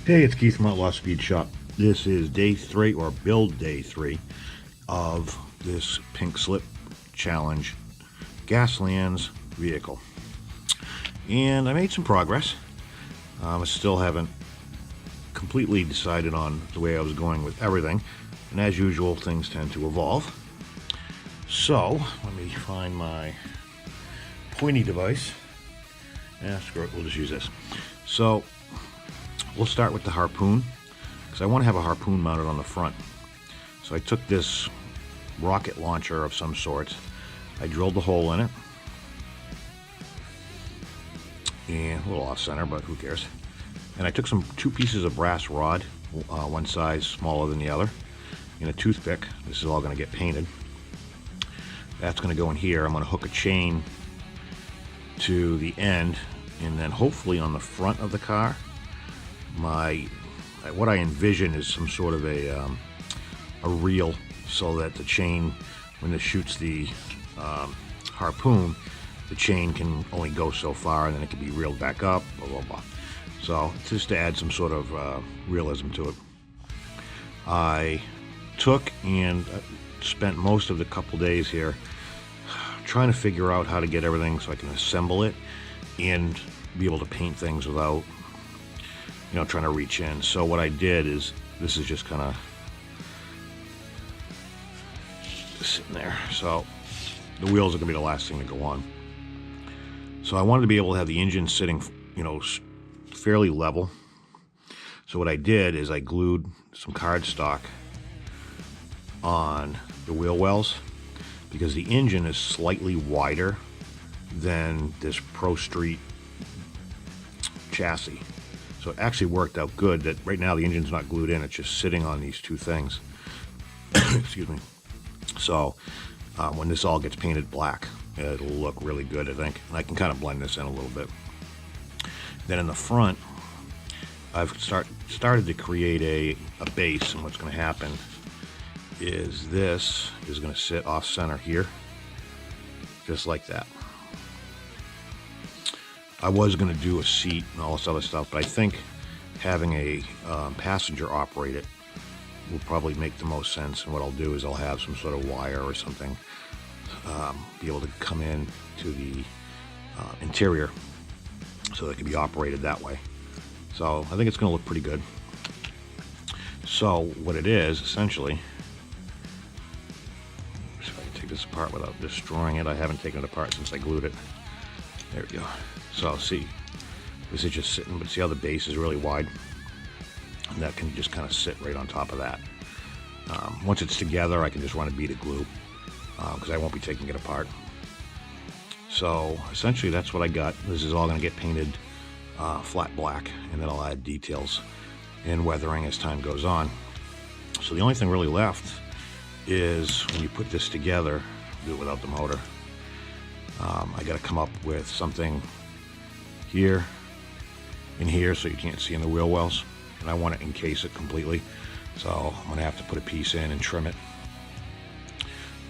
Hey, it's Keith from Outlaw Speed Shop. This is day 3, or build day 3, of this Pink Slip Challenge Gaslands vehicle. And I made some progress. I still haven't completely decided on the way I was going with everything. And as usual, things tend to evolve. So, let me find my pointy device. Screw it, we'll just use this. So, we'll start with the harpoon, because I want to have a harpoon mounted on the front. So I took this rocket launcher of some sort, I drilled the hole in it, and a little off center, but who cares. And I took two pieces of brass rod, one size smaller than the other, and a toothpick. This is all going to get painted. That's going to go in here. I'm going to hook a chain to the end, and then hopefully on the front of the car, what I envision is some sort of a reel, so that the chain, when it shoots the harpoon, the chain can only go so far, and then it can be reeled back up, blah, blah, blah. So just to add some sort of realism to it. I took and spent most of the couple days here trying to figure out how to get everything so I can assemble it and be able to paint things without trying to reach in. So what I did is, this is just kind of sitting there. So the wheels are going to be the last thing to go on. So I wanted to be able to have the engine sitting, fairly level. So what I did is I glued some cardstock on the wheel wells, because the engine is slightly wider than this Pro Street chassis. So it actually worked out good that right now the engine's not glued in, it's just sitting on these two things. Excuse me. So when this all gets painted black, it'll look really good, I think. And I can kind of blend this in a little bit. Then in the front, I've started to create a base, and what's going to happen is this is going to sit off center here, just like that. I was going to do a seat and all this other stuff, but I think having a passenger operate it will probably make the most sense. And what I'll do is I'll have some sort of wire or something be able to come in to the interior, so that it can be operated that way. So I think it's going to look pretty good. So what it is, essentially, if I can take this apart without destroying it. I haven't taken it apart since I glued it. There we go. So see, this is just sitting, but see how the base is really wide? And that can just kind of sit right on top of that. Once it's together, I can just run a bead of glue, because I won't be taking it apart. So essentially that's what I got. This is all going to get painted flat black, and then I'll add details and weathering as time goes on. So the only thing really left is, when you put this together, do it without the motor, I got to come up with something here and here so you can't see in the wheel wells, and I want to encase it completely. So I'm going to have to put a piece in and trim it.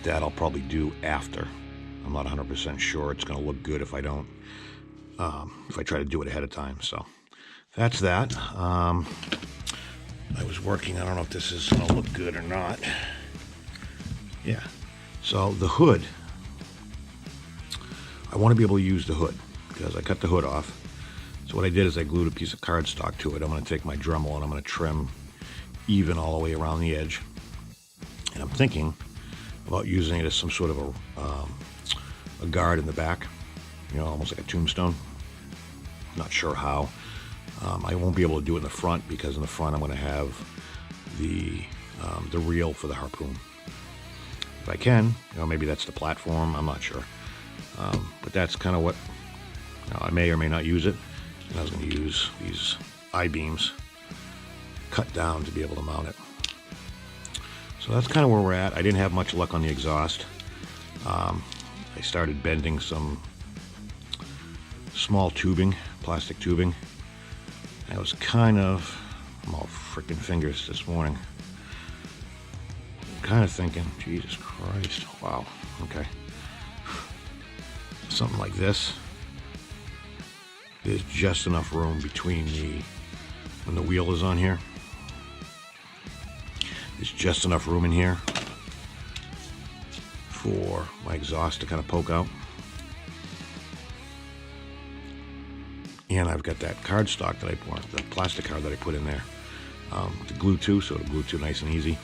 That I'll probably do after. I'm not 100% sure it's going to look good if I don't, if I try to do it ahead of time. So that's that. I was working, I don't know if this is going to look good or not. Yeah. So the hood, I want to be able to use the hood, because I cut the hood off. So what I did is I glued a piece of cardstock to it. I'm going to take my Dremel and I'm going to trim even all the way around the edge. And I'm thinking about using it as some sort of a guard in the back, almost like a tombstone. Not sure how. I won't be able to do it in the front, because in the front I'm going to have the reel for the harpoon. If I can, maybe that's the platform, I'm not sure. But that's kind of what, I may or may not use it. And I was going to use these I-beams cut down to be able to mount it. So that's kind of where we're at. I didn't have much luck on the exhaust. I started bending some small tubing, plastic tubing. I was I'm all freaking fingers this morning. Kind of thinking, Jesus Christ, wow, okay. Something like this. There's just enough room between the when the wheel is on here. There's just enough room in here for my exhaust to kind of poke out. And I've got that cardstock that I bought, the plastic card that I put in there to glue to, so it'll glue to nice and easy.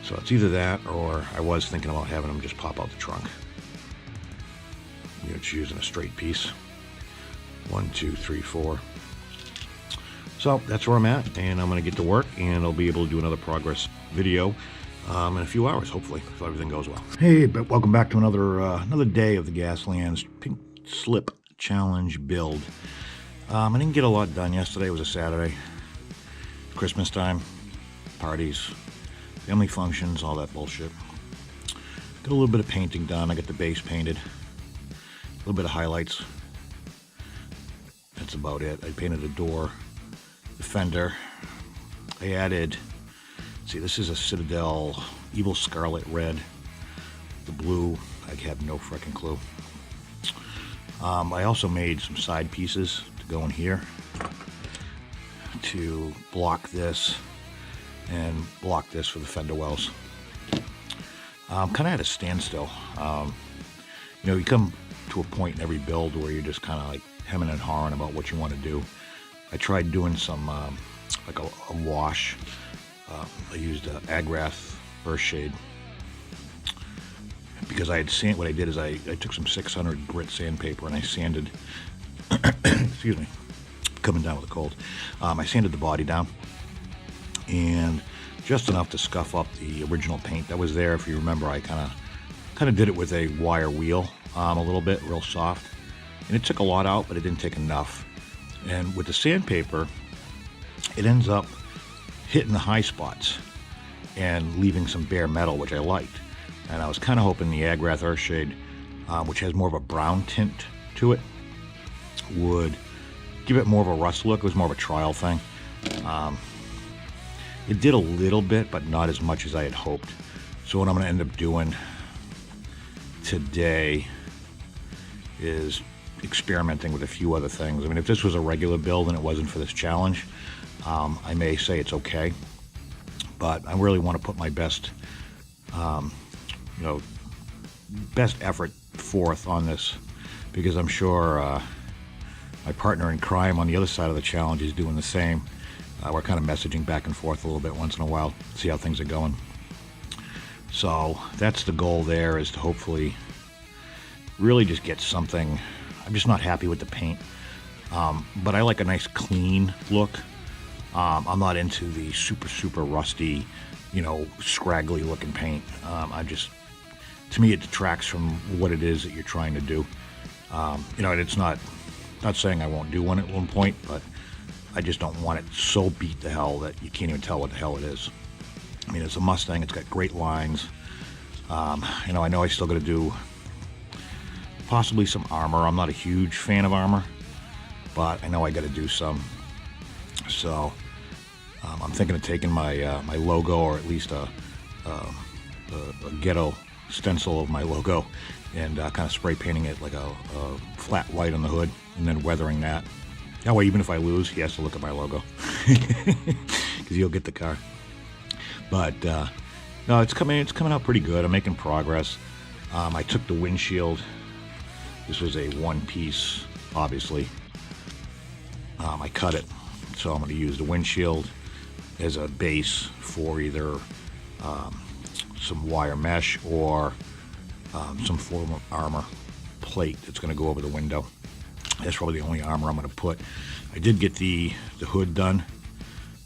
So it's either that, or I was thinking about having them just pop out the trunk. You know, just using a straight piece. 1, 2, 3, 4. So that's where I'm at, and I'm going to get to work, and I'll be able to do another progress video in a few hours, hopefully, if everything goes well. Hey, but welcome back to another day of the Gaslands Pink Slip Challenge build. I didn't get a lot done yesterday. It was a Saturday. Christmas time, parties, family functions, all that bullshit. Got a little bit of painting done. I got the base painted. A little bit of highlights. That's about it. I painted the door, the fender. I added, see, this is a Citadel Evil Scarlet Red. The blue, I have no freaking clue. I also made some side pieces to go in here to block this and block this for the fender wells. Kind of at a standstill. You know, you come to a point in every build where you're just kind of like hemming and hawing about what you want to do. I tried doing some like a wash. I used Agrath Earthshade because I had sand. What I did is I took some 600 grit sandpaper and I sanded. Excuse me, coming down with a cold. I sanded the body down and just enough to scuff up the original paint that was there. If you remember, I kind of did it with a wire wheel a little bit, real soft, and it took a lot out, but it didn't take enough. And with the sandpaper, it ends up hitting the high spots and leaving some bare metal, which I liked. And I was kind of hoping the Agrath Earthshade, which has more of a brown tint to it, would give it more of a rust look. It was more of a trial thing. It did a little bit, but not as much as I had hoped. So what I'm going to end up doing today is experimenting with a few other things. I mean, if this was a regular build and it wasn't for this challenge, I may say it's okay. But I really want to put my best, best effort forth on this, because I'm sure my partner in crime on the other side of the challenge is doing the same. We're kind of messaging back and forth a little bit once in a while, see how things are going. So that's the goal there, is to hopefully really just get something. I'm just not happy with the paint, but I like a nice clean look. I'm not into the super rusty, scraggly looking paint. To me, it detracts from what it is that you're trying to do. And it's not saying I won't do one at one point, but I just don't want it so beat to hell that you can't even tell what the hell it is. I mean, it's a Mustang. It's got great lines. I know I still got to do possibly some armor. I'm not a huge fan of armor, but I know I got to do some. So I'm thinking of taking my my logo, or at least a ghetto stencil of my logo, and kind of spray painting it like a flat white on the hood, and then weathering that. That way, even if I lose, he has to look at my logo, because he'll get the car. But no, it's coming out pretty good. I'm making progress. I took the windshield. This was a one-piece, obviously. I cut it, so I'm going to use the windshield as a base for either some wire mesh or some form of armor plate that's going to go over the window. That's probably the only armor I'm going to put. I did get the hood done.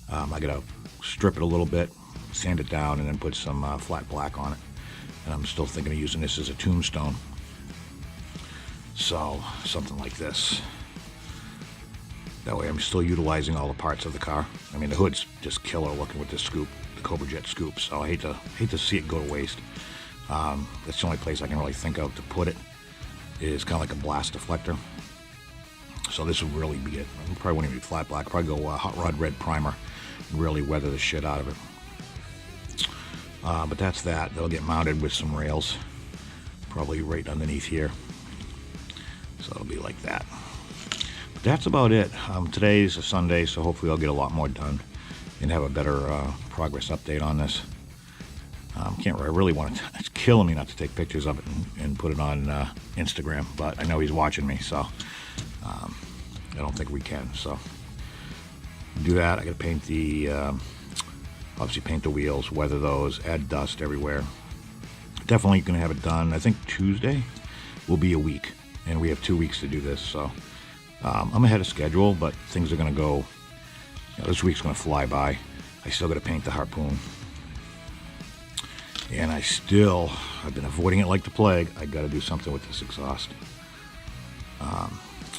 I got to strip it a little bit, sand it down, and then put some flat black on it. And I'm still thinking of using this as a tombstone. So, something like this. That way I'm still utilizing all the parts of the car. I mean, the hood's just killer looking with this scoop, the Cobra Jet scoop, so I hate to see it go to waste. That's the only place I can really think of to put it, is kind of like a blast deflector. So this would really be it. I probably wouldn't even be flat black. Probably go hot rod red primer and really weather the shit out of it. But that's that. They'll get mounted with some rails, probably right underneath here. So it'll be like that. But that's about it. Today's a Sunday, so hopefully I'll get a lot more done and have a better progress update on this. I really want to, it's killing me not to take pictures of it and put it on Instagram, but I know he's watching me, so I don't think we can. So do that. I got to paint the, obviously paint the wheels, weather those, add dust everywhere. Definitely going to have it done. I think Tuesday will be a week, and we have 2 weeks to do this, so I'm ahead of schedule, but things are going to go, this week's going to fly by. I still got to paint the harpoon. And I've been avoiding it like the plague. I got to do something with this exhaust.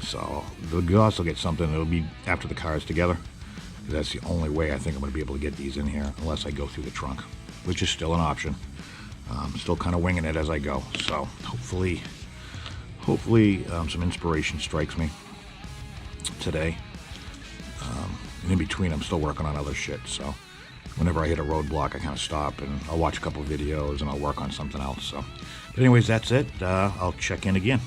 So the exhaust will get something. It'll be after the car's together. That's the only way I think I'm going to be able to get these in here, unless I go through the trunk, which is still an option. Still kind of winging it as I go. So hopefully some inspiration strikes me today. And in between, I'm still working on other shit. So whenever I hit a roadblock, I kind of stop and I'll watch a couple videos and I'll work on something else. So, but anyways, that's it. I'll check in again.